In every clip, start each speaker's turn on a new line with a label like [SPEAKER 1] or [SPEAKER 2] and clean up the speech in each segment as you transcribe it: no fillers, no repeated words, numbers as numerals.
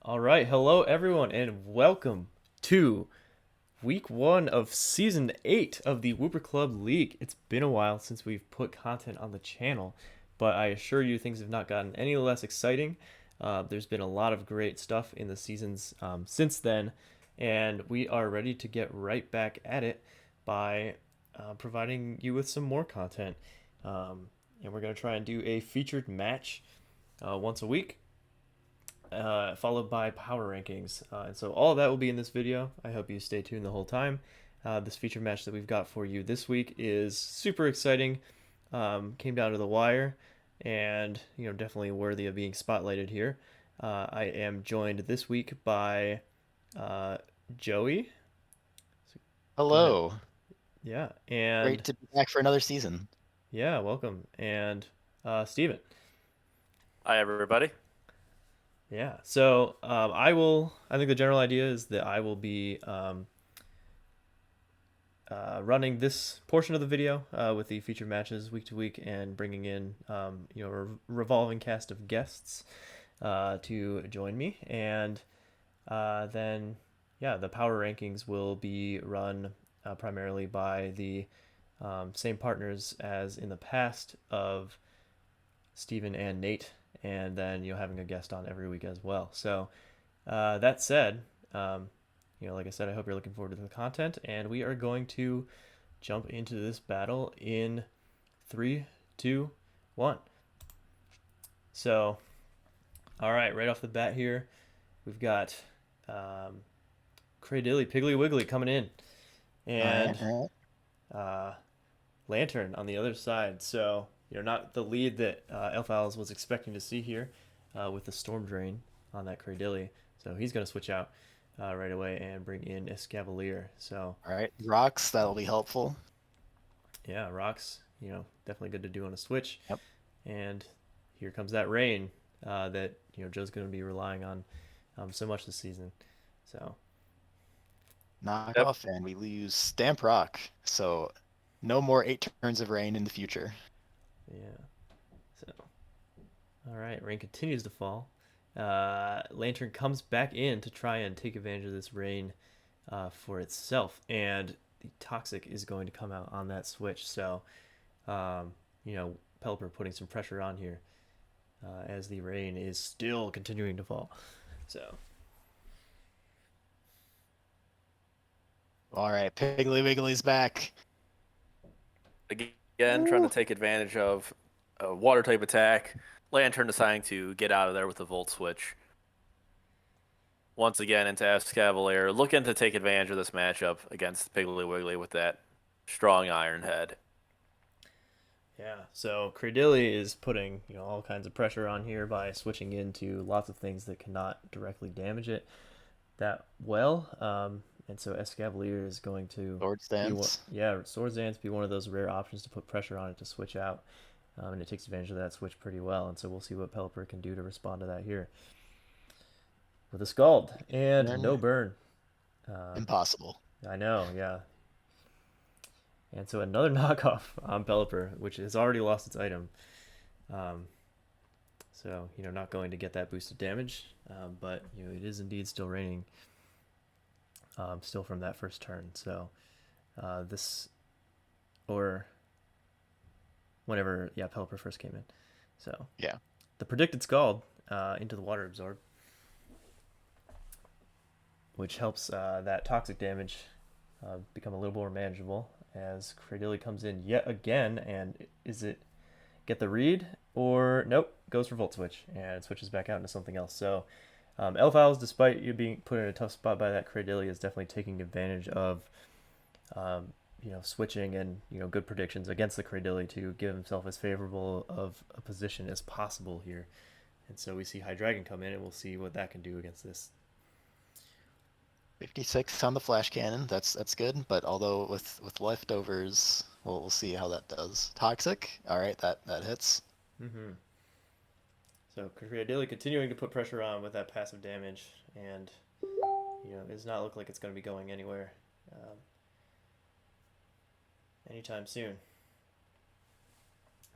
[SPEAKER 1] All right, hello everyone, and welcome to week one of season 8 of the Wooper Club League. It's been a while since we've put content on the channel, but I assure you things have not gotten any less exciting. There's been a lot of great stuff in the seasons since then, and we are ready to get right back at it by providing you with some more content. And we're going to try and do a featured match once a week followed by power rankings. And so all of that will be in this video. I hope you stay tuned the whole time. This feature match that we've got for you this week is super exciting. Came down to the wire, and definitely worthy of being spotlighted here. I am joined this week by Joey. So go ahead.
[SPEAKER 2] Hello.
[SPEAKER 1] Yeah, and
[SPEAKER 2] Great to be back for another season.
[SPEAKER 1] yeah, welcome. And Steven.
[SPEAKER 3] Hi, everybody.
[SPEAKER 1] Yeah. So I will. I think the general idea is that I will be running this portion of the video with the featured matches week to week and bringing in a revolving cast of guests to join me, and then yeah, the power rankings will be run primarily by the same partners as in the past of Stephen and Nate, and then having a guest on every week as well. So that said, like I said, I hope you're looking forward to the content, and we are going to jump into this battle in three, two, one. So, all right off the bat here, we've got Cradilly Piggly Wiggly coming in,
[SPEAKER 2] All right,
[SPEAKER 1] and
[SPEAKER 2] all
[SPEAKER 1] Lantern on the other side. So, not the lead that Elf Owls was expecting to see here with the Storm Drain on that Cradilly. So he's going to switch out right away and bring in Escavalier. So,
[SPEAKER 2] right. All right. Rocks, that'll be helpful.
[SPEAKER 1] yeah, Rocks, definitely good to do on a switch.
[SPEAKER 2] Yep.
[SPEAKER 1] And here comes that rain that, Joe's going to be relying on so much this season. So,
[SPEAKER 2] Knock
[SPEAKER 3] Yep.
[SPEAKER 2] off, and we lose Stamp Rock. So no more 8 turns of rain in the future.
[SPEAKER 1] yeah. So, all right, rain continues to fall. Lantern comes back in to try and take advantage of this rain for itself, and the Toxic is going to come out on that switch. So, um, Pelipper putting some pressure on here as the rain is still continuing to fall. So,
[SPEAKER 2] All right, Piggly Wiggly's back.
[SPEAKER 3] Again, trying to take advantage of a water type attack. Lantern deciding to get out of there with the Volt Switch. Once again into Escavalier, looking to take advantage of this matchup against Piggly Wiggly with that strong Iron Head.
[SPEAKER 1] yeah. So Cradilly is putting all kinds of pressure on here by switching into lots of things that cannot directly damage it that well. And so Escavalier is going to
[SPEAKER 2] Sword
[SPEAKER 1] be what,
[SPEAKER 2] stance.
[SPEAKER 1] yeah, Swords Dance be one of those rare options to put pressure on it to switch out, and it takes advantage of that switch pretty well. And so we'll see what Pelipper can do to respond to that here with a Scald and
[SPEAKER 2] Burn.
[SPEAKER 1] no burn. Uh,
[SPEAKER 2] Impossible.
[SPEAKER 1] I know, yeah. And so another knockoff on Pelipper, which has already lost its item. Um, so not going to get that boosted damage, but it is indeed still raining. Still from that first turn. So this, or whenever, yeah, Pelipper first came in. So
[SPEAKER 2] Yeah.
[SPEAKER 1] the predicted Scald into the Water Absorb, which helps that toxic damage become a little more manageable as Cradilly comes in yet again. And is it get the read or nope, goes for Volt Switch and switches back out into something else. So Elf Owls, despite you being put in a tough spot by that Cradilly, is definitely taking advantage of switching and good predictions against the Cradilly to give himself as favorable of a position as possible here. And so we see Hydreigon come in, and we'll see what that can do against this.
[SPEAKER 2] 56 on the flash cannon. That's good. But although with leftovers, we'll see how that does. Toxic. All right, that hits.
[SPEAKER 1] Mm-hmm. So Cradilly continuing to put pressure on with that passive damage, and it does not look like it's going to be going anywhere anytime soon.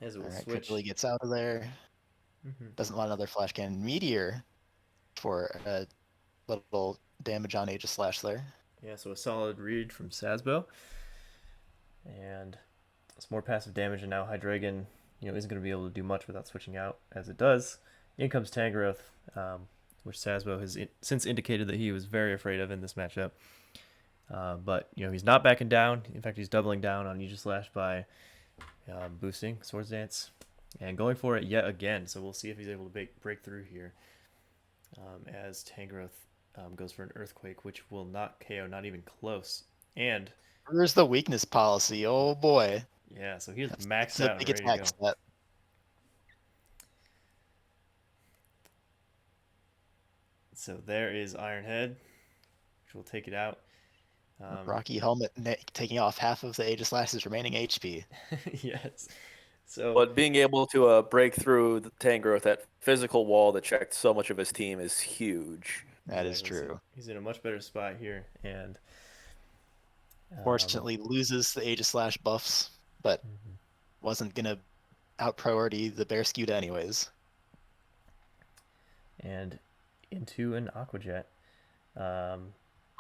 [SPEAKER 1] As it
[SPEAKER 2] All
[SPEAKER 1] will
[SPEAKER 2] right,
[SPEAKER 1] switch.
[SPEAKER 2] Cradilly gets out of there.
[SPEAKER 1] Mm-hmm.
[SPEAKER 2] Doesn't want another flash cannon. Meteor for little damage on Aegislash there.
[SPEAKER 1] Yeah, so a solid read from Sazbo. And some more passive damage, and now Hydreigon, isn't going to be able to do much without switching out. As it does, in comes Tangrowth, which Sazbo has since indicated that he was very afraid of in this matchup. But he's not backing down. In fact, he's doubling down on Aegislash by boosting Swords Dance and going for it yet again. So we'll see if he's able to break through here. As Tangrowth goes for an Earthquake, which will not KO, not even close. And
[SPEAKER 2] where's the weakness policy? Oh boy.
[SPEAKER 1] Yeah, so he's maxed
[SPEAKER 2] That's a
[SPEAKER 1] out and
[SPEAKER 2] big
[SPEAKER 1] ready to
[SPEAKER 2] attack
[SPEAKER 1] go.
[SPEAKER 2] set.
[SPEAKER 1] So there is Iron Head, which will take it out.
[SPEAKER 2] Rocky Helmet taking off half of the Aegislash's remaining HP.
[SPEAKER 1] Yes. So,
[SPEAKER 3] But being able to break through the Tangrowth, that physical wall that checked so much of his team, is huge.
[SPEAKER 2] That is
[SPEAKER 1] exactly,
[SPEAKER 2] true.
[SPEAKER 1] so he's in a much better spot here, and
[SPEAKER 2] Fortunately, loses the Aegislash buffs, but wasn't gonna out priority the Bear Scuda anyways.
[SPEAKER 1] And into an Aqua Jet.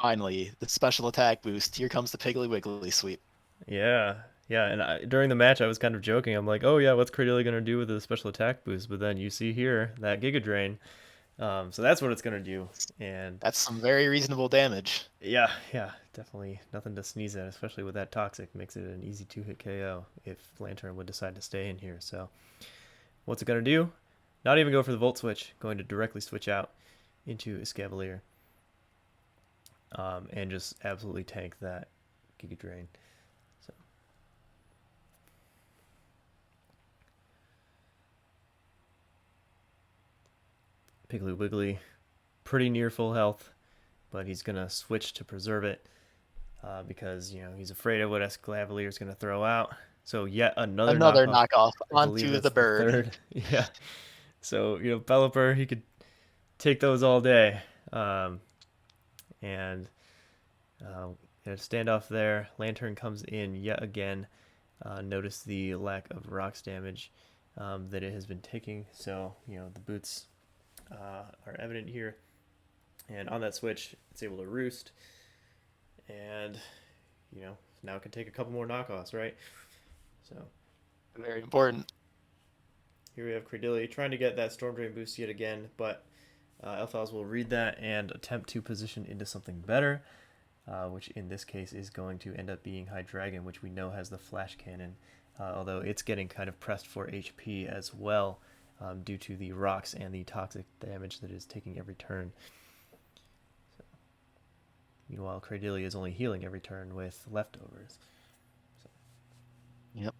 [SPEAKER 2] Finally, the special attack boost. Here comes the Piggly Wiggly sweep.
[SPEAKER 1] Yeah, and during the match, I was kind of joking. I'm like, oh yeah, what's Cradily gonna do with the special attack boost? But then you see here that Giga Drain. So that's what it's gonna do, and
[SPEAKER 2] that's some very reasonable damage.
[SPEAKER 1] Yeah, definitely nothing to sneeze at, especially with that Toxic. Makes it an easy 2-hit KO if Lantern would decide to stay in here. So what's it gonna do? Not even go for the Volt Switch. Going to directly switch out into Escavalier, and just absolutely tank that Giga Drain. So. Piggly Wiggly, pretty near full health, but he's going to switch to preserve it because, he's afraid of what Escavalier is going to throw out. So yet another
[SPEAKER 2] knockoff onto the bird.
[SPEAKER 1] Yeah. So, Pelipper, he could take those all day. And standoff there. Lantern comes in yet again. Notice the lack of rocks damage that it has been taking. So, the boots are evident here. And on that switch, it's able to roost. And, now it can take a couple more knockoffs, right? So
[SPEAKER 2] very important.
[SPEAKER 1] Here we have Cradily trying to get that Storm Drain boost yet again, but Elphals will read that and attempt to position into something better, which in this case is going to end up being Hydreigon, which we know has the Flash Cannon, although it's getting kind of pressed for HP as well due to the rocks and the toxic damage that is taking every turn. So, meanwhile, Cradily is only healing every turn with leftovers. So.
[SPEAKER 2] Yep.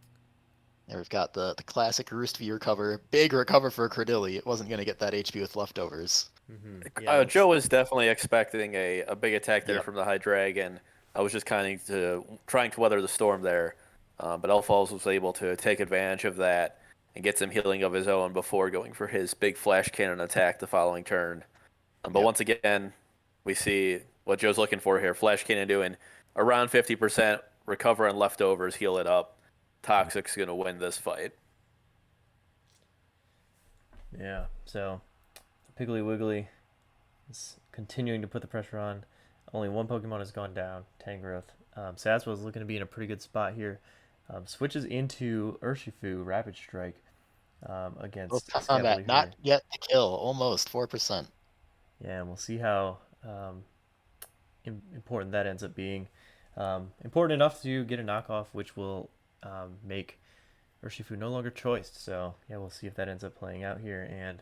[SPEAKER 2] There we've got the classic Roost V recover. Big recover for Cradily. It wasn't going to get that HP with leftovers.
[SPEAKER 1] Mm-hmm. Yeah,
[SPEAKER 3] Joe was definitely expecting a big attack there
[SPEAKER 2] Yep.
[SPEAKER 3] from the Hydreigon. I was just kind of trying to weather the storm there. But Elphals was able to take advantage of that and get some healing of his own before going for his big Flash Cannon attack the following turn. But once again, we see what Joe's looking for here. Flash Cannon doing around 50%, recover on leftovers, heal it up. Toxic's going to win this fight.
[SPEAKER 1] Yeah, so Piggly Wiggly is continuing to put the pressure on. Only one Pokemon has gone down, Tangrowth. Saspo is looking to be in a pretty good spot here. Switches into Urshifu, Rapid Strike against
[SPEAKER 2] combat, not yet to kill, almost 4%.
[SPEAKER 1] Yeah, and we'll see how important that ends up being. Important enough to get a knockoff, which will make Urshifu no longer choiced. So yeah, we'll see if that ends up playing out here, and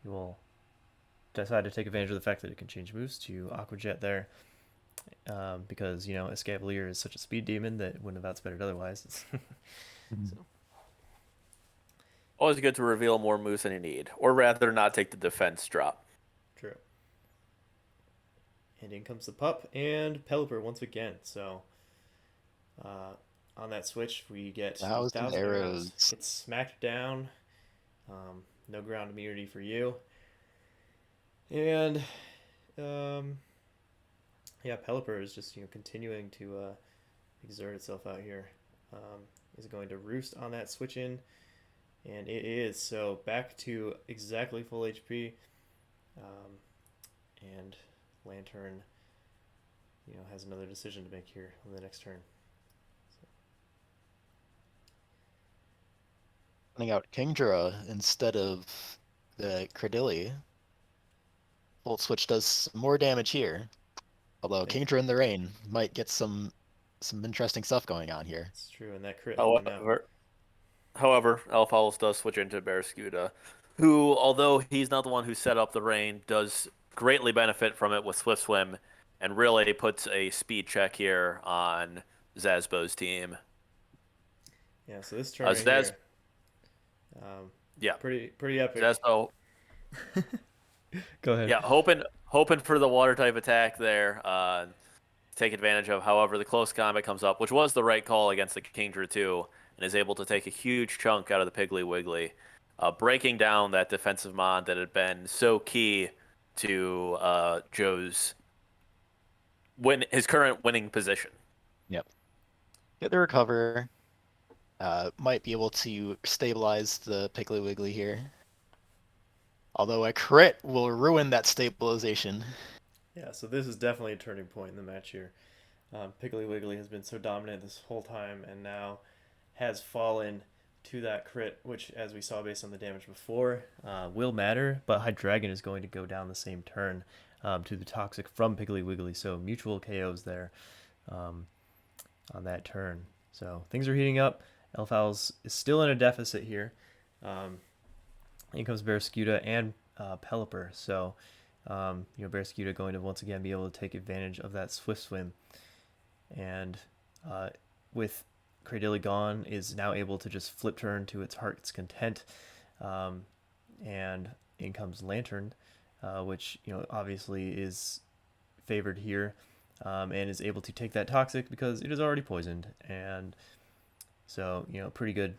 [SPEAKER 1] you will decide to take advantage of the fact that it can change moves to Aqua Jet there, because Escavalier is such a speed demon that wouldn't have outsped it otherwise. So.
[SPEAKER 3] Always good to reveal more moves than you need, or rather not take the defense drop.
[SPEAKER 1] True. And in comes the pup and Pelipper once again. So on that switch, we get
[SPEAKER 2] 1,000 arrows.
[SPEAKER 1] Get smacked down. No ground immunity for you. And Pelipper is just continuing to exert itself out here. Is going to roost on that switch in, and it is. So back to exactly full HP. and Lantern, has another decision to make here on the next turn.
[SPEAKER 2] Running out Kingdra instead of the Credilli. Volt Switch does some more damage here. Although
[SPEAKER 1] Yeah.
[SPEAKER 2] Kingdra in the rain might get some interesting stuff going on here.
[SPEAKER 1] It's true, and that crit helping out.
[SPEAKER 3] However, Alphals does switch into Barraskewda, who, although he's not the one who set up the rain, does greatly benefit from it with Swift Swim, and really puts a speed check here on Zazbo's team.
[SPEAKER 1] Yeah, so this turn right here,
[SPEAKER 3] Yeah,
[SPEAKER 1] pretty epic.
[SPEAKER 3] Zazbo.
[SPEAKER 1] Go ahead.
[SPEAKER 3] Yeah, hoping for the water type attack there. Take advantage of. However, the close combat comes up, which was the right call against the Kingdra too, and is able to take a huge chunk out of the Piggly Wiggly, breaking down that defensive mod that had been so key to Joe's his current winning position.
[SPEAKER 2] Yep. Get the recover. Might be able to stabilize the Piggly Wiggly here. Although a crit will ruin that stabilization.
[SPEAKER 1] Yeah, so this is definitely a turning point in the match here. Piggly Wiggly has been so dominant this whole time and now has fallen to that crit, which, as we saw based on the damage before, will matter, but Hydreigon is going to go down the same turn to the Toxic from Piggly Wiggly, so mutual KOs there on that turn. So things are heating up. Elfowls is still in a deficit here. In comes Barraskewda and Pelipper, so Barraskewda going to once again be able to take advantage of that Swift Swim, and with Cradilly gone, is now able to just flip turn to its heart's content, and in comes Lantern, which obviously is favored here, and is able to take that Toxic because it is already poisoned, and so pretty good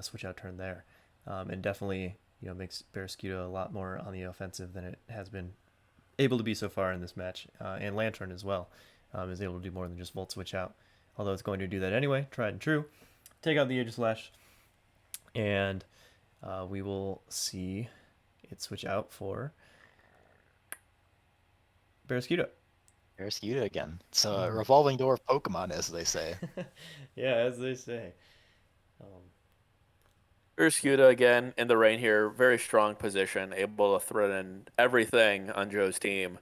[SPEAKER 1] switch out turn there, and definitely makes Barraskewda a lot more on the offensive than it has been able to be so far in this match, and Lantern as well is able to do more than just Volt Switch out, although it's going to do that anyway, tried and true. Take out the Aegislash, and we will see it switch out for Barraskewda.
[SPEAKER 2] Barraskewda again. It's a revolving door of Pokemon, as they say.
[SPEAKER 1] Yeah, as they say.
[SPEAKER 3] Barraskewda again in the rain here, very strong position, able to threaten everything on Joe's team.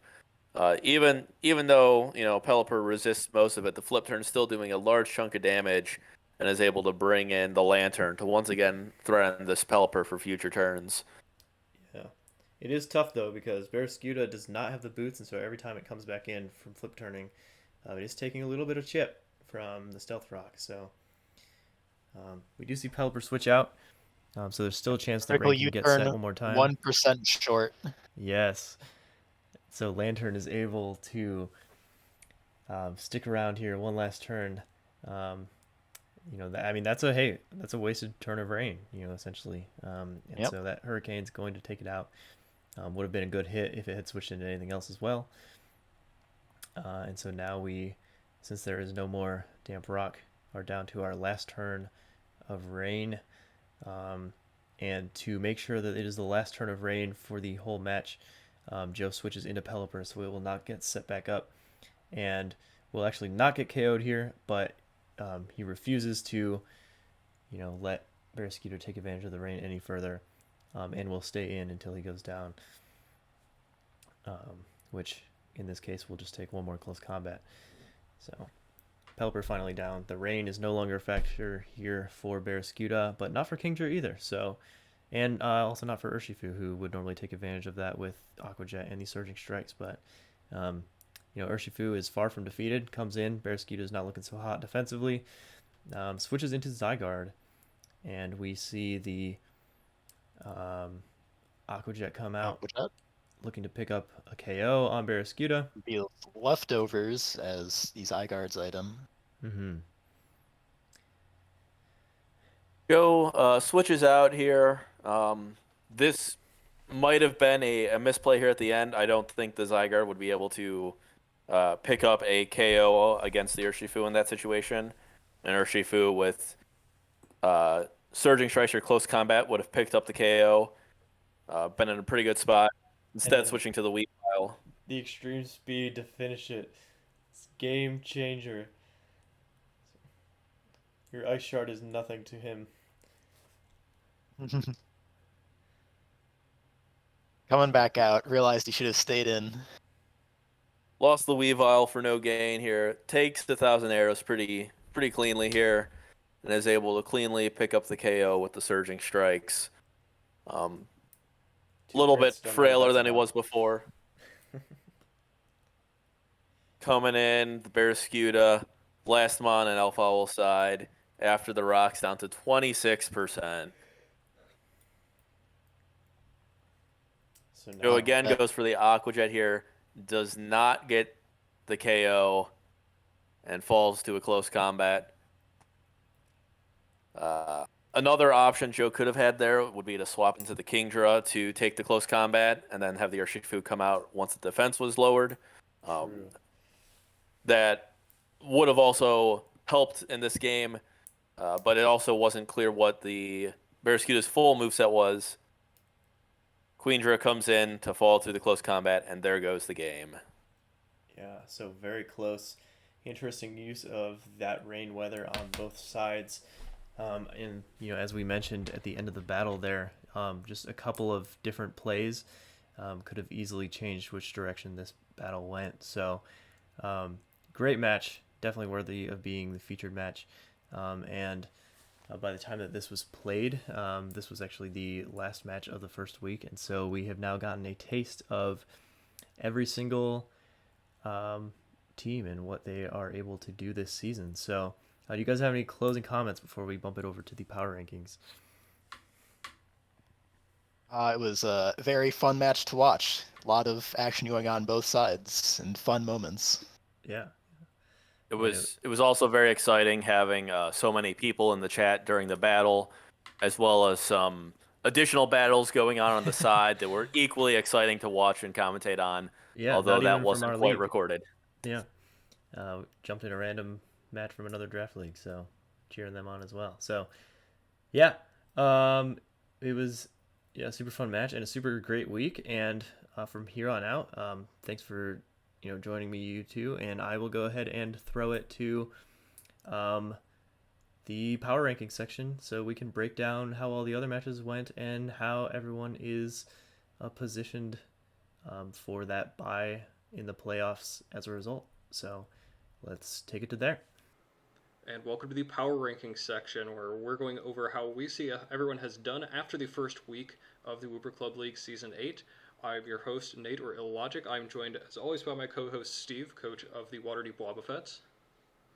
[SPEAKER 3] Even though Pelipper resists most of it, the flip turn is still doing a large chunk of damage, and is able to bring in the Lantern to once again threaten this Pelipper for future turns.
[SPEAKER 1] Yeah, it is tough though because Barraskewda does not have the boots, and so every time it comes back in from flip turning, it is taking a little bit of chip from the Stealth Rock. So we do see Pelipper switch out. So there's still a chance the rain can get set one more time.
[SPEAKER 2] 1% short.
[SPEAKER 1] Yes. So Lantern is able to stick around here one last turn. That's a wasted turn of rain, essentially. So that Hurricane's going to take it out. Would have been a good hit if it had switched into anything else as well. And so now since there is no more Damp Rock, are down to our last turn of rain. And to make sure that it is the last turn of rain for the whole match, Joe switches into Pelipper, so it will not get set back up, and will actually not get KO'd here, but he refuses to, let Barraskewda take advantage of the rain any further, and will stay in until he goes down, which in this case will just take one more close combat. So Pelipper finally down. The rain is no longer a factor here for Barraskewda, but not for Kingdra either. So, and also not for Urshifu, who would normally take advantage of that with Aqua Jet and the Surging Strikes. But, Urshifu is far from defeated. Comes in. Barraskewda is not looking so hot defensively. Switches into Zygarde, and we see the Aqua Jet come out, looking to pick up a KO on Barraskewda.
[SPEAKER 2] Be leftovers as the Zygarde's item.
[SPEAKER 1] Mm-hmm.
[SPEAKER 3] Joe switches out here. This might have been a misplay here at the end. I don't think the Zygarde would be able to pick up a KO against the Urshifu in that situation. And Urshifu with Surging Strikes or Close Combat would have picked up the KO. Been in a pretty good spot. Instead, switching to the Weavile.
[SPEAKER 1] the extreme speed to finish it. It's game changer. Your ice shard is nothing to him.
[SPEAKER 2] Coming back out, realized he should have stayed in.
[SPEAKER 3] Lost the Weavile for no gain here. Takes the 1,000 arrows pretty cleanly here, and is able to cleanly pick up the KO with the surging strikes. A little bit
[SPEAKER 1] Don't know what
[SPEAKER 3] frailer
[SPEAKER 1] that's
[SPEAKER 3] than he
[SPEAKER 1] about.
[SPEAKER 3] was before. Coming in, the Barraskewda, Blastmon, and Alpha Owl side after the rocks down to 26%.
[SPEAKER 1] So
[SPEAKER 3] Joe
[SPEAKER 1] now,
[SPEAKER 3] again goes for the Aquajet here, does not get the KO, and falls to a close combat. Another option Joe could have had there would be to swap into the Kingdra to take the close combat and then have the Urshifu come out once the defense was lowered.
[SPEAKER 1] true.
[SPEAKER 3] That would have also helped in this game, but it also wasn't clear what the Barraskewda's full moveset was. Queendra comes in to fall through the close combat, and there goes the game.
[SPEAKER 1] Yeah, so very close. Interesting use of that rain weather on both sides. And as we mentioned at the end of the battle there, just a couple of different plays could have easily changed which direction this battle went. So great match, definitely worthy of being the featured match. And by the time that this was played, this was actually the last match of the first week, and so we have now gotten a taste of every single team and what they are able to do this season. So do you guys have any closing comments before we bump it over to the power rankings?
[SPEAKER 2] It was a very fun match to watch. A lot of action going on both sides and fun moments.
[SPEAKER 1] Yeah.
[SPEAKER 3] It was also very exciting having so many people in the chat during the battle, as well as some additional battles going on the side that were equally exciting to watch and commentate on.
[SPEAKER 1] Yeah,
[SPEAKER 3] although
[SPEAKER 1] not
[SPEAKER 3] that
[SPEAKER 1] even from
[SPEAKER 3] wasn't
[SPEAKER 1] our
[SPEAKER 3] quite
[SPEAKER 1] league.
[SPEAKER 3] recorded.
[SPEAKER 1] Yeah. Jumped in a random match from another draft league, so cheering them on as well. So yeah, it was a super fun match and a super great week. And from here on out, thanks for joining me, you two, and I will go ahead and throw it to the power ranking section so we can break down how all the other matches went and how everyone is positioned for that bye in the playoffs as a result. So let's take it to there.
[SPEAKER 4] And welcome to the power ranking section, where we're going over how we see everyone has done after the first week of the Wooper Club League Season 8. I'm your host, Nate, or IllLogic. I'm joined, as always, by my co-host, Steve, coach of the Waterdeep Wobbuffets.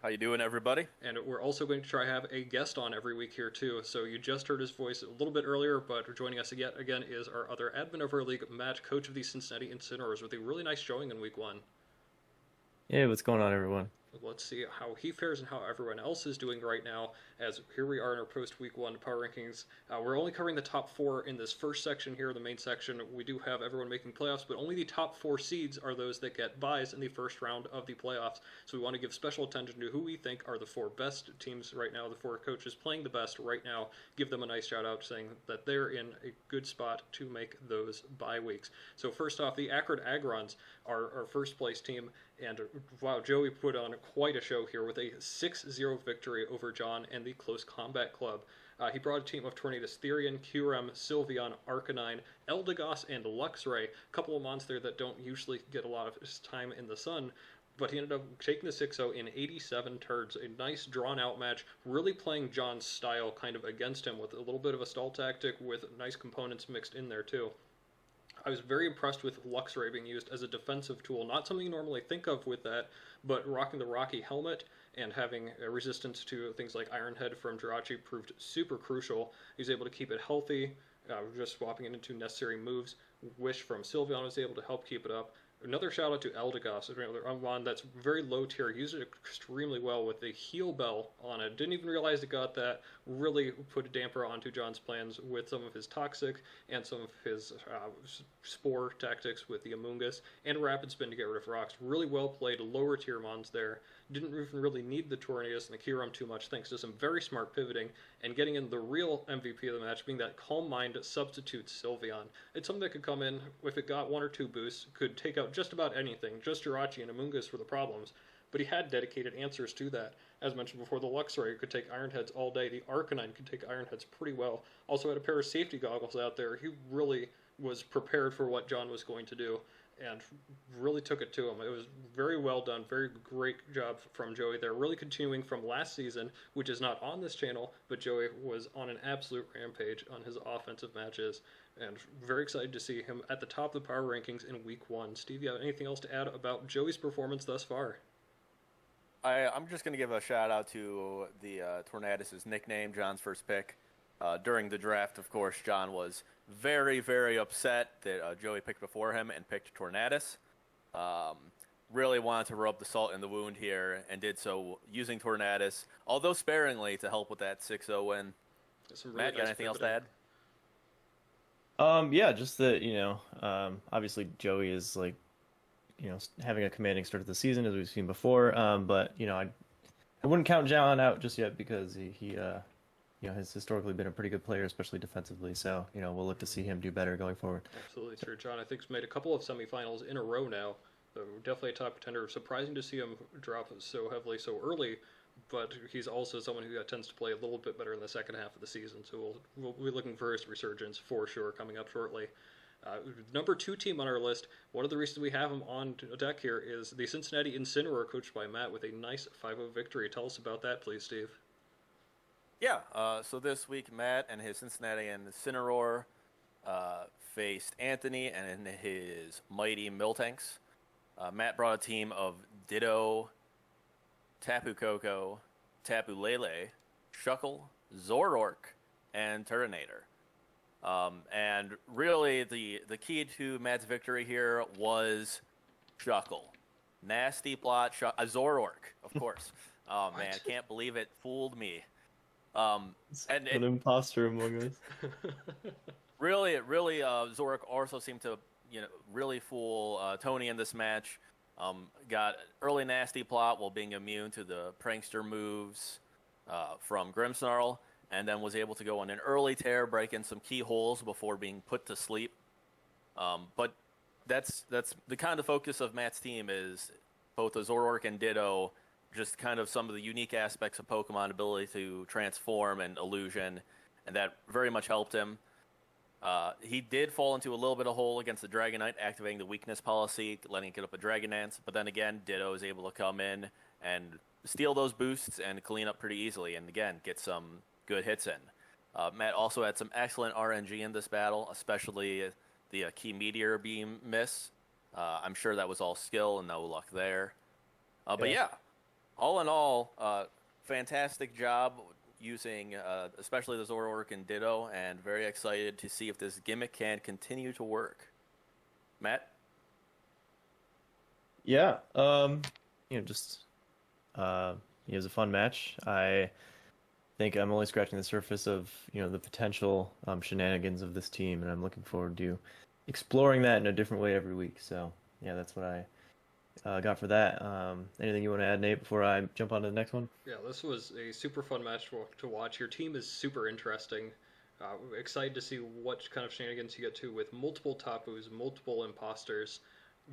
[SPEAKER 3] How you doing, everybody?
[SPEAKER 4] And we're also going to try to have a guest on every week here, too. So you just heard his voice a little bit earlier, but joining us yet again is our other admin of our league, Matt, coach of the Cincinnati Incineroars, with a really nice showing in Week 1.
[SPEAKER 1] Yeah, what's going on, everyone?
[SPEAKER 4] Let's see how he fares and how everyone else is doing right now, as here we are in our post-week 1 power rankings. We're only covering the top 4 in this first section here, the main section. We do have everyone making playoffs, but only the top 4 seeds are those that get buys in the first round of the playoffs. So we want to give special attention to who we think are the 4 best teams right now, the 4 coaches playing the best right now. Give them a nice shout out saying that they're in a good spot to make those bye weeks. So first off, the Acrid Agrons are our first place team. And wow, Joey put on quite a show here with a 6-0 victory over John and the Close Combat Club. He brought a team of Tornadus Therian, Curem, Sylveon, Arcanine, Eldegoss, and Luxray. A couple of mons there that don't usually get a lot of time in the sun. But he ended up taking the 6-0 in 87 turns. A nice drawn-out match, really playing John's style kind of against him with a little bit of a stall tactic with nice components mixed in there too. I was very impressed with Luxray being used as a defensive tool. Not something you normally think of with that, but rocking the Rocky helmet and having a resistance to things like Iron Head from Jirachi proved super crucial. He was able to keep it healthy, just swapping it into necessary moves. Wish from Sylveon was able to help keep it up. Another shout out to Eldegoss, another Unmon that's very low tier, used it extremely well with the heal bell on it. Didn't even realize it got that. Really put a damper onto John's plans with some of his toxic and some of his spore tactics with the Amoonguss and Rapid Spin to get rid of rocks. Really well played, lower tier mons there. Didn't even really need the Tornadus and the Kyurem too much thanks to some very smart pivoting and getting in the real MVP of the match being that Calm Mind substitute Sylveon. It's something that could come in, if it got 1 or 2 boosts, could take out just about anything. Just Jirachi and Amoonguss were the problems. But he had dedicated answers to that. As mentioned before, the Luxray could take Iron Heads all day. The Arcanine could take Iron Heads pretty well. Also had a pair of safety goggles out there. He really was prepared for what John was going to do and really took it to him. It was very well done, very great job from Joey there. Really continuing from last season, which is not on this channel, but Joey was on an absolute rampage on his offensive matches, and very excited to see him at the top of the power rankings in week 1. Steve, you have anything else to add about Joey's performance thus far?
[SPEAKER 3] I'm just going to give a shout out to the Tornadus' nickname, John's first pick. During the draft, of course, John was very, very upset that Joey picked before him and picked Tornadus. Really wanted to rub the salt in the wound here and did so using Tornadus, although sparingly, to help with that 6-0 win.
[SPEAKER 4] Really
[SPEAKER 3] Matt, got anything else to add?
[SPEAKER 1] Yeah, just that, obviously Joey is like, having a commanding start to the season as we've seen before. But I wouldn't count John out just yet because he has historically been a pretty good player, especially defensively. So, we'll look to see him do better going forward.
[SPEAKER 4] Absolutely true. John, I think, has made a couple of semifinals in a row now. So definitely a top contender. Surprising to see him drop so heavily so early, but he's also someone who tends to play a little bit better in the second half of the season. So we'll be looking for his resurgence for sure coming up shortly. Number 2 team on our list, one of the reasons we have him on deck here is the Cincinnati Incineroar, coached by Matt, with a nice 5-0 victory. Tell us about that, please, Steve.
[SPEAKER 3] Yeah, so this week, Matt and his Cincinnati Incineroar faced Anthony and his mighty Miltanks. Matt brought a team of Ditto, Tapu Koko, Tapu Lele, Shuckle, Zoroark, and Turtonator. And really, the key to Matt's victory here was Shuckle. Nasty plot, Zoroark, of course. Oh, man, I can't believe it fooled me.
[SPEAKER 1] An imposter among us.
[SPEAKER 3] Really, Zoroark also seemed to, really fool Tony in this match. Got early nasty plot while being immune to the prankster moves from Grimmsnarl, and then was able to go on an early tear, break in some key holes before being put to sleep. But that's the kind of focus of Matt's team is both the Zoroark and Ditto, just kind of some of the unique aspects of Pokemon ability to transform and illusion, and that very much helped him. He did fall into a little bit of hole against the Dragonite, activating the weakness policy, letting it get up a Dragon Dance, but then again, Ditto is able to come in and steal those boosts and clean up pretty easily, and again, get some good hits in. Matt also had some excellent RNG in this battle, especially the key Meteor Beam miss. I'm sure that was all skill and no luck there. But yeah, all in all, fantastic job using especially the Zoroark and Ditto, and very excited to see if this gimmick can continue to work. Matt?
[SPEAKER 1] Yeah, it was a fun match. I think I'm only scratching the surface of, the potential shenanigans of this team, and I'm looking forward to exploring that in a different way every week. So, yeah, that's what I got for that. Anything you want to add, Nate, before I jump on to the next one?
[SPEAKER 4] Yeah, this was a super fun match to watch. Your team is super interesting. Excited to see what kind of shenanigans you get to with multiple Tapus, multiple imposters.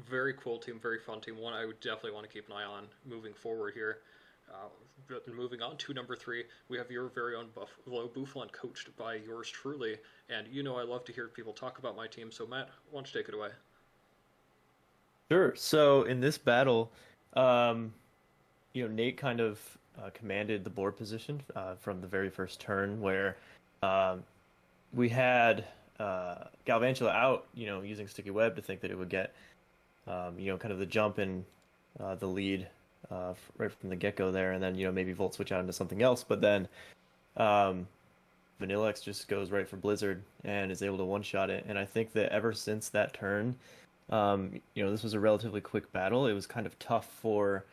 [SPEAKER 4] Very cool team, very fun team. One I would definitely want to keep an eye on moving forward here. Moving on to number 3, we have your very own Buffalo Boufflant, coached by yours truly. And I love to hear people talk about my team. So Matt, why don't you take it away?
[SPEAKER 1] Sure. So in this battle, Nate kind of commanded the board position from the very first turn, where we had Galvantula out, using Sticky Web to think that it would get, kind of the jump in the lead right from the get-go there, and then, maybe Volt switch out into something else. But then Vanillex just goes right for Blizzard and is able to one-shot it. And I think that ever since that turn, this was a relatively quick battle. It was kind of tough for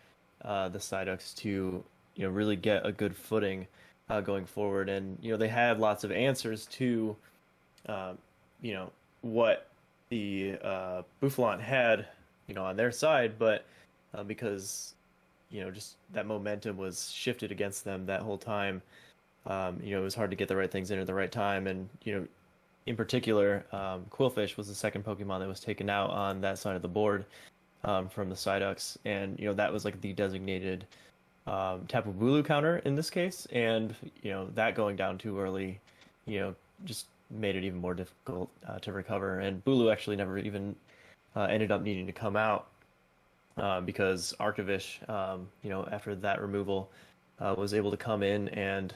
[SPEAKER 1] the Psyducks to, really get a good footing going forward. And, they had lots of answers to, what the Boufflant had, on their side. But because, just that momentum was shifted against them that whole time, it was hard to get the right things in at the right time. And, in particular, Quillfish was the second Pokemon that was taken out on that side of the board from the Psyducks, and that was like the designated Tapu Bulu counter in this case, and that going down too early, just made it even more difficult to recover. And Bulu actually never even ended up needing to come out because Arctovish, after that removal, was able to come in and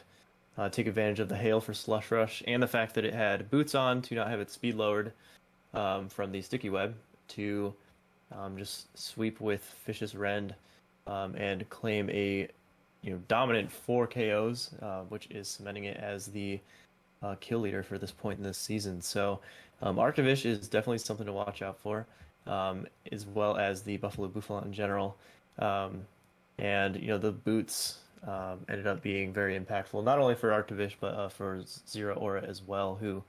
[SPEAKER 1] take advantage of the hail for Slush Rush and the fact that it had boots on to not have its speed lowered from the Sticky Web to just sweep with Vicious Rend and claim a dominant 4 KOs, which is cementing it as the kill leader for this point in this season. So Arctovish is definitely something to watch out for, as well as the Buffalo Buffalant in general. And the boots ended up being very impactful, not only for Arctovish, but for Zero Aura as well, who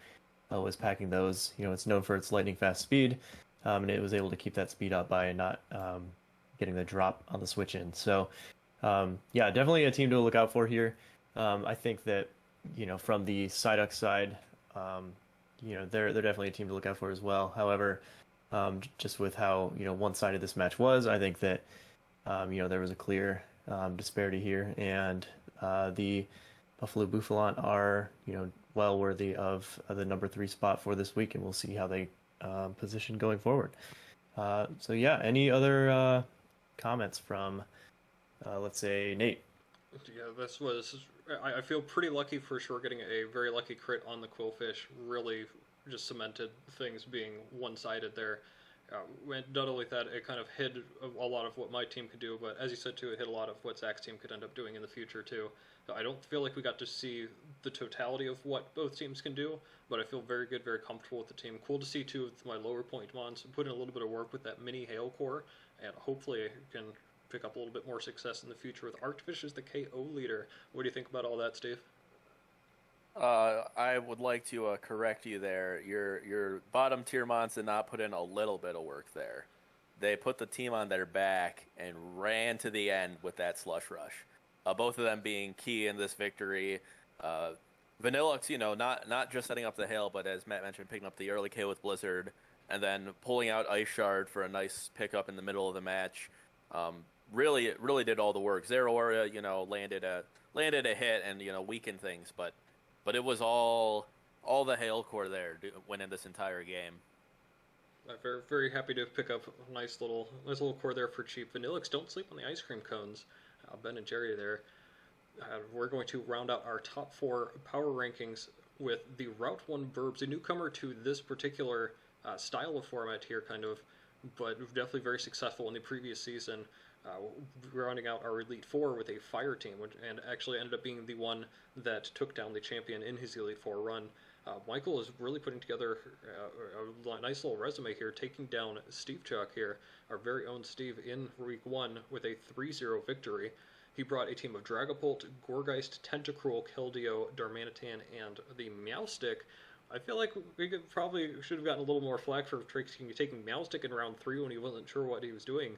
[SPEAKER 1] was packing those. It's known for its lightning fast speed, and it was able to keep that speed up by not getting the drop on the switch in. So, yeah, definitely a team to look out for here. I think that, from the Psyduck side, they're definitely a team to look out for as well. However, just with how, one-sided this match was, I think that, there was a clear disparity here, and the Buffalo Buffalant are, well worthy of the number 3 spot for this week, and we'll see how they position going forward. So yeah, any other comments from, let's say, Nate?
[SPEAKER 4] Yeah, this was. I feel pretty lucky for sure. Getting a very lucky crit on the Quillfish really just cemented things being one-sided there. Not only that, it kind of hid a lot of what my team could do, but as you said too, it hid a lot of what Zach's team could end up doing in the future too. I don't feel like we got to see the totality of what both teams can do, but I feel very good, very comfortable with the team. Cool to see two of my lower point mons put in a little bit of work with that mini Hail Core, and hopefully I can pick up a little bit more success in the future with Arctovish as the KO leader. What do you think about all that, Steve?
[SPEAKER 3] I would like to correct you there. Your bottom tier mons did not put in a little bit of work there. They put the team on their back and ran to the end with that Slush Rush. Both of them being key in this victory. Vanillux, not just setting up the hail, but as Matt mentioned, picking up the early KO with Blizzard, and then pulling out Ice Shard for a nice pickup in the middle of the match. Really did all the work. Zero Aura, landed a hit and weakened things, but it was all the Hail Core there winning this entire game.
[SPEAKER 4] I'm very, very happy to pick up a nice little core there for cheap. Vanillux, don't sleep on the ice cream cones. Ben and Jerry there. We're going to round out our top 4 power rankings with the Route 1 Verbs, a newcomer to this particular style of format here, kind of, but definitely very successful in the previous season. Rounding out our Elite Four with a Fire team, and actually ended up being the one that took down the champion in his Elite Four run. Michael is really putting together a nice little resume here, taking down SteveChuck here, our very own Steve, in Week 1 with a 3-0 victory. He brought a team of Dragapult, Gourgeist, Tentacruel, Keldeo, Darmanitan, and the Meowstic. I feel like we should have gotten a little more flack for taking Meowstic in round 3 when he wasn't sure what he was doing.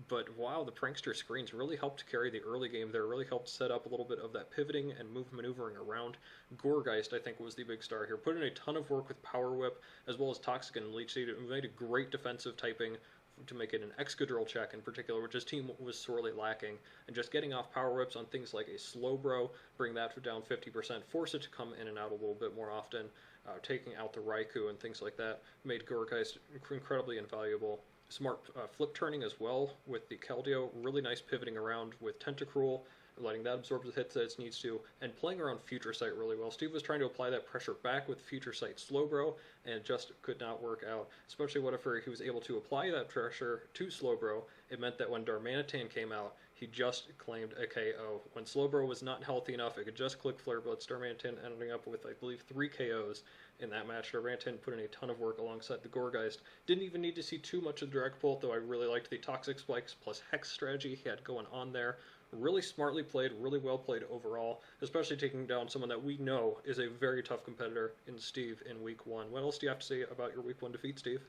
[SPEAKER 4] But wow, the Prankster screens really helped carry the early game there, really helped set up a little bit of that pivoting and maneuvering around. Gourgeist, I think, was the big star here. Put in a ton of work with Power Whip, as well as Toxic and Leech Seed. It made a great defensive typing to make it an Excadrill check in particular, which his team was sorely lacking. And just getting off Power Whips on things like a Slowbro, bring that down 50%, force it to come in and out a little bit more often, taking out the Raikou and things like that, made Gourgeist incredibly invaluable. Smart flip turning as well with the Keldeo, really nice pivoting around with Tentacruel, letting that absorb the hits that it needs to, and playing around Future Sight really well. Steve was trying to apply that pressure back with Future Sight Slowbro, and it just could not work out, especially whenever he was able to apply that pressure to Slowbro. It meant that when Darmanitan came out, he just claimed a KO. When Slowbro was not healthy enough, it could just click Flare Blitz. Darmanitan ending up with, I believe, 3 KOs in that match. Darmanitan put in a ton of work alongside the Gourgeist. Didn't even need to see too much of the Dragapult, though I really liked the Toxic Spikes plus Hex strategy he had going on there. Really smartly played, really well played overall, especially taking down someone that we know is a very tough competitor in Steve in Week 1. What else do you have to say about your Week 1 defeat, Steve?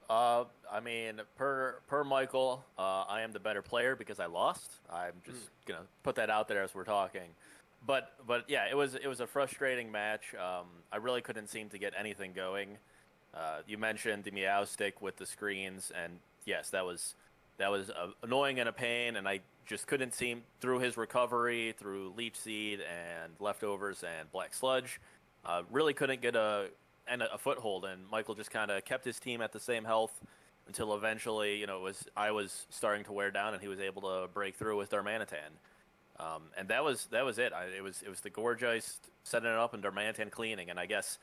[SPEAKER 3] I mean, per Michael, I am the better player because I lost. I'm just gonna put that out there as we're talking. but yeah, it was a frustrating match. I really couldn't seem to get anything going. You mentioned the meow stick with the screens, and yes, that was annoying and a pain, and I just couldn't seem through his recovery, through leech seed and leftovers and black sludge. Really couldn't get a foothold, and Michael just kind of kept his team at the same health until eventually, I was starting to wear down, and he was able to break through with Darmanitan. And that was it. It was the Gorgeist setting it up and Darmanitan cleaning, and I guess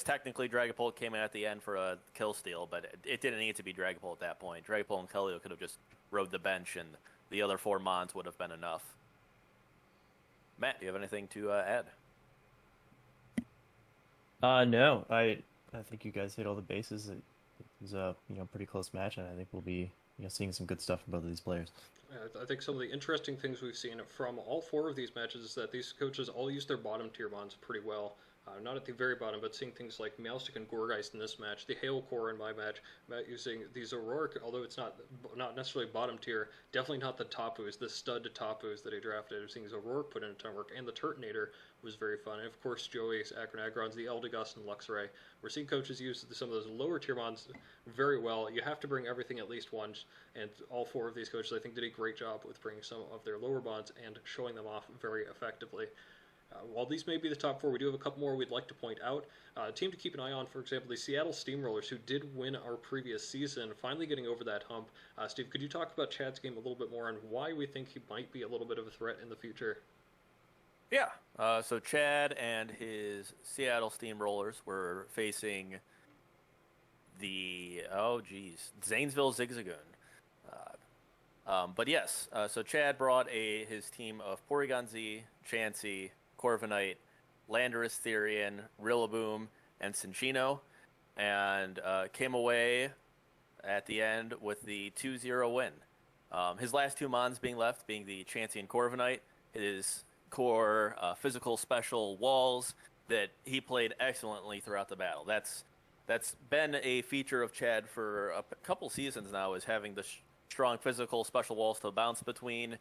[SPEAKER 3] technically Dragapult came in at the end for a kill steal, but it didn't need to be Dragapult at that point. Dragapult and Kelio could have just rode the bench, and the other 4 Mons would have been enough. Matt, do you have anything to add?
[SPEAKER 1] No, I think you guys hit all the bases. It was a pretty close match, and I think we'll be seeing some good stuff from both of these players.
[SPEAKER 4] I think some of the interesting things we've seen from all 4 of these matches is that these coaches all use their bottom tier Mons pretty well. Not at the very bottom, but seeing things like Meowstic and Gourgeist in this match, the Hail Core in my match, Matt using these Auroric, although it's not necessarily bottom tier, definitely not the Tapus, the stud Tapus that he drafted. Seeing Auroric put in a ton of work, and the Turtonator was very fun. And of course, Joey's Acronagrons, the Eldegoss, and Luxray. We're seeing coaches use some of those lower tier Mons very well. You have to bring everything at least once, and all 4 of these coaches, I think, did a great job with bringing some of their lower Mons and showing them off very effectively. While these may be the top 4, we do have a couple more we'd like to point out. A team to keep an eye on, for example, the Seattle Steamrollers, who did win our previous season, finally getting over that hump. Steve, could you talk about Chad's game a little bit more and why we think he might be a little bit of a threat in the future?
[SPEAKER 3] Yeah. So Chad and his Seattle Steamrollers were facing the Zanesville Zigzagoon. But yes, so Chad brought his team of Porygon Z, Chansey, Corviknight, Landorus, Therian, Rillaboom, and Cinccino, and came away at the end with the 2-0 win. His last 2 Mons being left being the Chansey and Corviknight, his core physical special walls that he played excellently throughout the battle. That's been a feature of Chad for a couple seasons now, is having the strong physical special walls to bounce between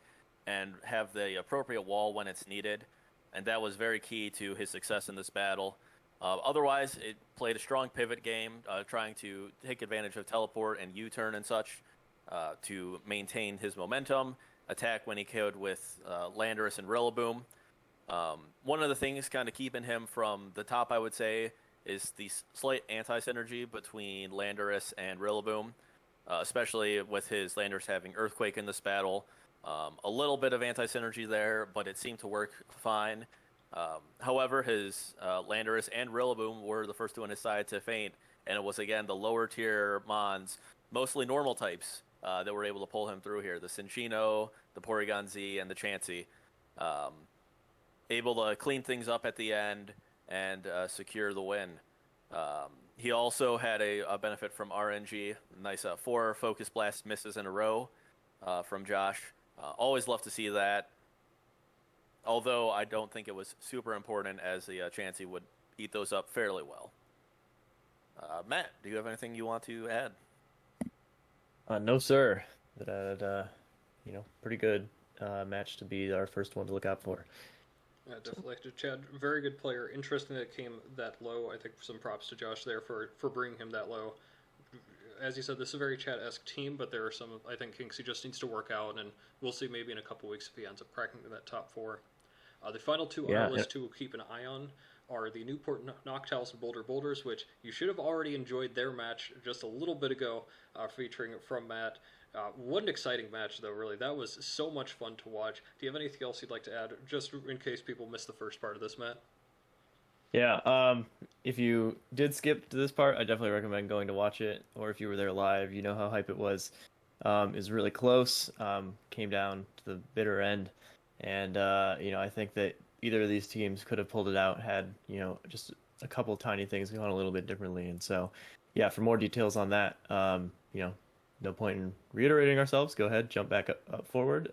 [SPEAKER 3] and have the appropriate wall when it's needed. And that was very key to his success in this battle. Otherwise, it played a strong pivot game, trying to take advantage of teleport and U-turn and such to maintain his momentum, attack when he could with Landorus and Rillaboom. One of the things kind of keeping him from the top, I would say, is the slight anti-synergy between Landorus and Rillaboom, especially with his Landorus having Earthquake in this battle. A little bit of anti-synergy there, but it seemed to work fine. However, his Landorus and Rillaboom were the first 2 on his side to faint, and it was, again, the lower tier Mons, mostly normal types, that were able to pull him through here. The Cinccino, the Porygon Z, and the Chansey. Able to clean things up at the end and secure the win. He also had a benefit from RNG. Nice 4 Focus Blast misses in a row from Josh. Always love to see that. Although I don't think it was super important, as the Chansey would eat those up fairly well. Matt, do you have anything you want to add?
[SPEAKER 1] No, sir. That pretty good match to be our first one to look out for.
[SPEAKER 4] Yeah, definitely. Chad, very good player. Interesting that it came that low. I think some props to Josh there for bringing him that low. As you said, this is a very Chad-esque team, but there are some, I think, kinks he just needs to work out, and we'll see maybe in a couple weeks if he ends up cracking that top 4. The final 2 on our list to keep an eye on are the Newport Noctowls and Boulder Boldores, which you should have already enjoyed their match just a little bit ago, featuring from Matt. What an exciting match, though, really. That was so much fun to watch. Do you have anything else you'd like to add, just in case people missed the first part of this, Matt?
[SPEAKER 1] Yeah, if you did skip to this part, I definitely recommend going to watch it, or if you were there live, you know how hype it was. It was really close, came down to the bitter end, and, I think that either of these teams could have pulled it out had, just a couple tiny things gone a little bit differently, and so, yeah, for more details on that, no point in reiterating ourselves, go ahead, jump back up forward,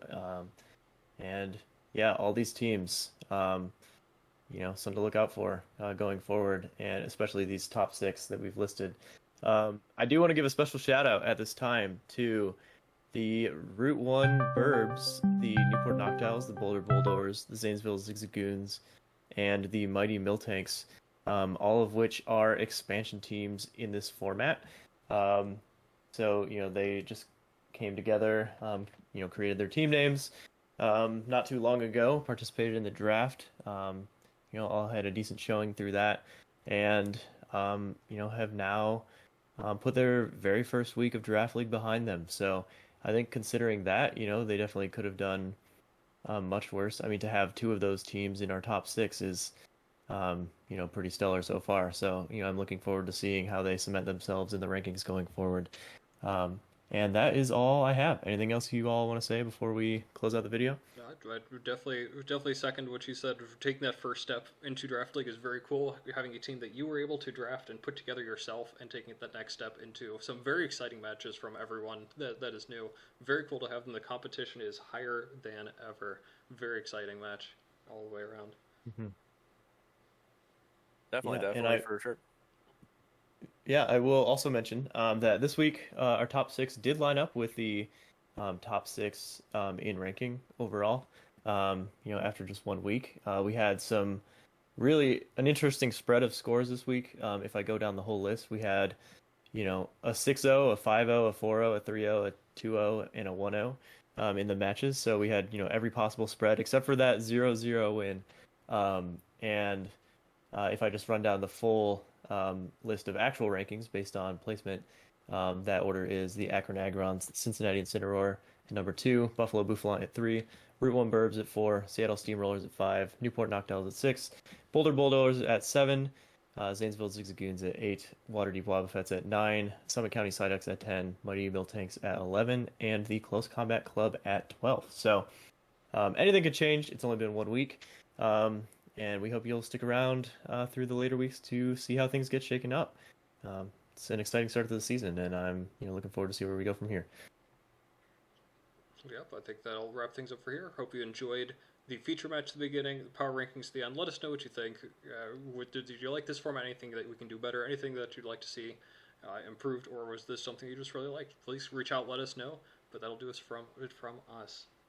[SPEAKER 1] and, yeah, all these teams, something to look out for going forward, and especially these top 6 that we've listed. I do want to give a special shout out at this time to the Route 1 Burbs, the Newport Noctowls, the Boulder Boldores, the Zanesville Zigzagoons, and the Mighty Miltanks, all of which are expansion teams in this format. So, they just came together, created their team names not too long ago, participated in the draft, all had a decent showing through that, and, have now put their very first week of draft league behind them. So I think considering that, they definitely could have done much worse. I mean, to have two of those teams in our top 6 is, pretty stellar so far. So, I'm looking forward to seeing how they cement themselves in the rankings going forward. And that is all I have. Anything else you all want to say before we close out the video?
[SPEAKER 4] I would definitely second what you said. Taking that first step into draft league is very cool. Having a team that you were able to draft and put together yourself, and taking that next step into some very exciting matches from everyone that is new. Very cool to have them. The competition is higher than ever. Very exciting match all the way around.
[SPEAKER 1] Mm-hmm.
[SPEAKER 3] Definitely, for sure.
[SPEAKER 1] Yeah, I will also mention that this week our top 6 did line up with the top 6 in ranking overall. After just 1 week, we had an interesting spread of scores this week. If I go down the whole list, we had a 6-0, a 5-0, a 4-0, a 3-0, a 2-0, and a 1-0 in the matches. So we had every possible spread except for that 0-0 win. And if I just run down the full list of actual rankings based on placement, that order is the Akron Agrons, Cincinnati Incineroar at number 2, Buffalo Bouffalon at 3, Route 1 Burbs at 4, Seattle Steamrollers at 5, Newport Noctowls at 6, Boulder Boldores at 7, Zanesville Zigzagoons at 8, Waterdeep Wobbuffets at 9, Summit County Psyducks at 10, Mighty Miltanks at 11, and the Close Combat Club at 12. So anything could change. It's only been 1 week. And we hope you'll stick around through the later weeks to see how things get shaken up. It's an exciting start to the season, and I'm looking forward to see where we go from here.
[SPEAKER 4] Yep, I think that'll wrap things up for here. Hope you enjoyed the feature match at the beginning, the power rankings at the end. Let us know what you think. Did you like this format? Anything that we can do better? Anything that you'd like to see improved, or was this something you just really liked? Please reach out, let us know. But that'll do us from us.